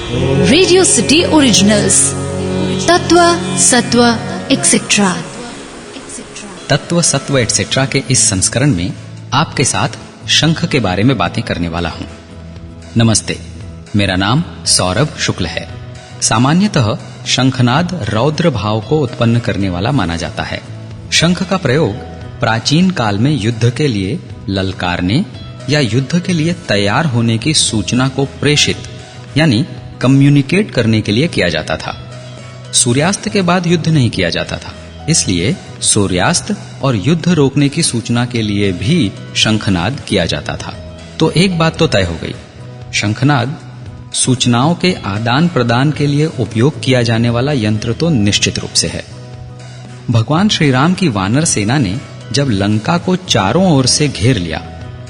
Radio city originals, तत्व सत्व etcetera. तत्व सत्व एक्सेट्रा के इस संस्करण में आपके साथ शंख के बारे में बातें करने वाला हूं। नमस्ते, मेरा नाम सौरभ शुक्ल है। सामान्यतः शंखनाद रौद्र भाव को उत्पन्न करने वाला माना जाता है। शंख का प्रयोग प्राचीन काल में युद्ध के लिए ललकारने या युद्ध के लिए तैयार होने की सूचना को प्रेषित यानी कम्युनिकेट करने के लिए किया जाता था। सूर्यास्त के बाद युद्ध नहीं किया जाता था, इसलिए सूर्यास्त और युद्ध रोकने की सूचना के लिए भी शंखनाद किया जाता था। तो एक बात तो तय हो गई, शंखनाद सूचनाओं के आदान प्रदान के लिए उपयोग किया जाने वाला यंत्र तो निश्चित रूप से है। भगवान श्री राम की वानर सेना ने जब लंका को चारों ओर से घेर लिया,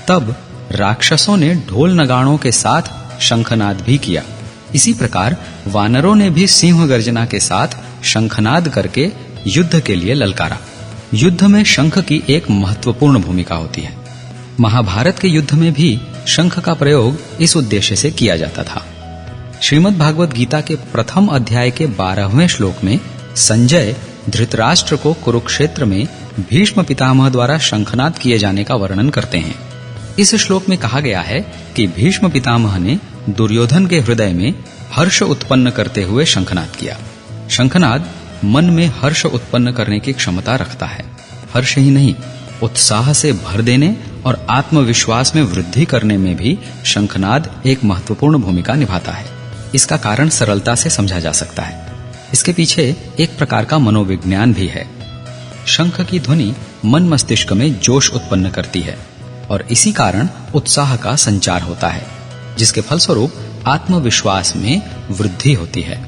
तब राक्षसों ने ढोल नगाड़ों के साथ शंखनाद भी किया। इसी प्रकार वानरों ने भी सिंह गर्जना के साथ शंखनाद करके युद्ध के लिए ललकारा। युद्ध में शंख की एक महत्वपूर्ण भूमिका होती है। महाभारत के युद्ध में भी शंख का प्रयोग इस उद्देश्य से किया जाता था। श्रीमद् भागवत गीता के प्रथम अध्याय के 12वें श्लोक में संजय धृतराष्ट्र को कुरुक्षेत्र में भीष्म पितामह द्वारा शंखनाद किए जाने का वर्णन करते हैं। इस श्लोक में कहा गया है कि भीष्म पितामह ने दुर्योधन के हृदय में हर्ष उत्पन्न करते हुए शंखनाद किया। शंखनाद मन में हर्ष उत्पन्न करने की क्षमता रखता है। हर्ष ही नहीं, उत्साह से भर देने और आत्मविश्वास में वृद्धि करने में भी शंखनाद एक महत्वपूर्ण भूमिका निभाता है। इसका कारण सरलता से समझा जा सकता है। इसके पीछे एक प्रकार का मनोविज्ञान भी है। शंख की ध्वनि मन मस्तिष्क में जोश उत्पन्न करती है और इसी कारण उत्साह का संचार होता है, जिसके फलस्वरूप आत्मविश्वास में वृद्धि होती है।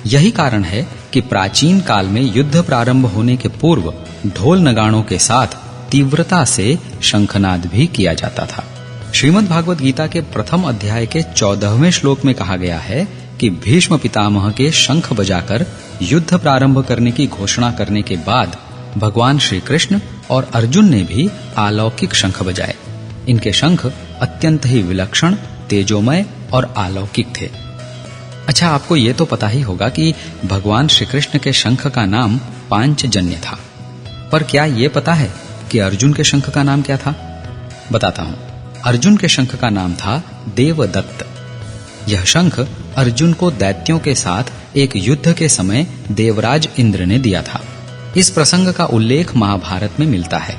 यही कारण है कि प्राचीन काल में युद्ध प्रारंभ होने के पूर्व ढोल नगाड़ों के साथ तीव्रता से शंखनाद भी किया जाता था। श्रीमद् भागवत गीता के प्रथम अध्याय के 14वें श्लोक में कहा गया है कि भीष्म पितामह के शंख बजाकर युद्ध प्रारंभ करने की घोषणा करने के बाद भगवान श्री कृष्ण और अर्जुन ने भी अलौकिक शंख बजाए। इनके शंख अत्यंत ही विलक्षण, तेजोमय और अलौकिक थे। अच्छा, आपको ये तो पता ही होगा कि भगवान श्री कृष्ण के शंख का नाम पांचजन्य था, पर क्या ये पता है कि अर्जुन के शंख का नाम क्या था? बताता हूं। अर्जुन के शंख का नाम था देवदत्त। यह शंख अर्जुन को दैत्यों के साथ एक युद्ध के समय देवराज इंद्र ने दिया था। इस प्रसंग का उल्लेख महाभारत में मिलता है।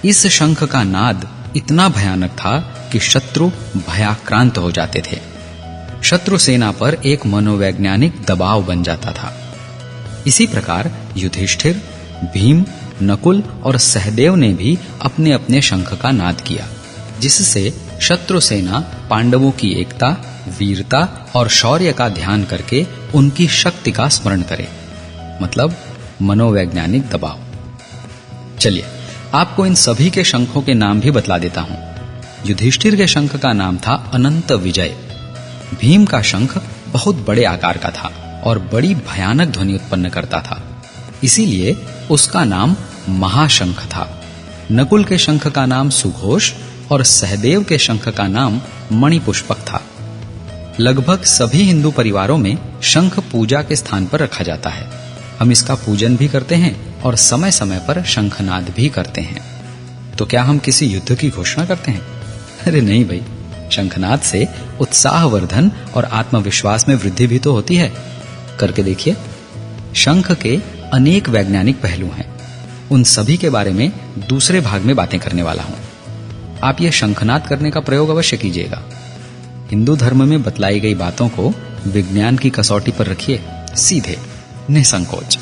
इस शंख का नाद इतना भयानक था कि शत्रु भयाक्रांत हो जाते थे। शत्रु सेना पर एक मनोवैज्ञानिक दबाव बन जाता था। इसी प्रकार युधिष्ठिर, भीम, नकुल और सहदेव ने भी अपने अपने शंख का नाद किया, जिससे शत्रु सेना पांडवों की एकता, वीरता और शौर्य का ध्यान करके उनकी शक्ति का स्मरण करे। मतलब मनोवैज्ञानिक दबाव। चलिए, आपको इन सभी के शंखों के नाम भी बतला देता हूं। युधिष्ठिर के शंख का नाम था अनंत विजय। भीम का शंख बहुत बड़े आकार का था और बड़ी भयानक ध्वनि उत्पन्न करता था, इसीलिए उसका नाम महाशंख था। नकुल के शंख का नाम सुघोष और सहदेव के शंख का नाम मणिपुष्पक था। लगभग सभी हिंदू परिवारों में शंख पूजा के स्थान पर रखा जाता है। हम इसका पूजन भी करते हैं और समय समय पर शंखनाद भी करते हैं। तो क्या हम किसी युद्ध की घोषणा करते हैं? अरे नहीं भाई, शंखनाद से उत्साहवर्धन और आत्मविश्वास में वृद्धि भी तो होती है। करके देखिए। शंख के अनेक वैज्ञानिक पहलू हैं। उन सभी के बारे में दूसरे भाग में बातें करने वाला हूं। आप ये शंखनाद करने का प्रयोग अवश्य कीजिएगा। हिंदू धर्म में बतलाई गई बातों को विज्ञान की कसौटी पर रखिए, सीधे, निसंकोच।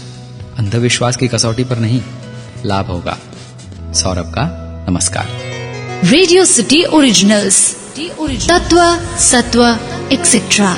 अंधविश्वास की कसौटी पर नहीं। लाभ होगा। सौरभ का नमस्कार। रेडियो सिटी ओरिजिनल्स, तत्व सत्व एक्सेट्रा।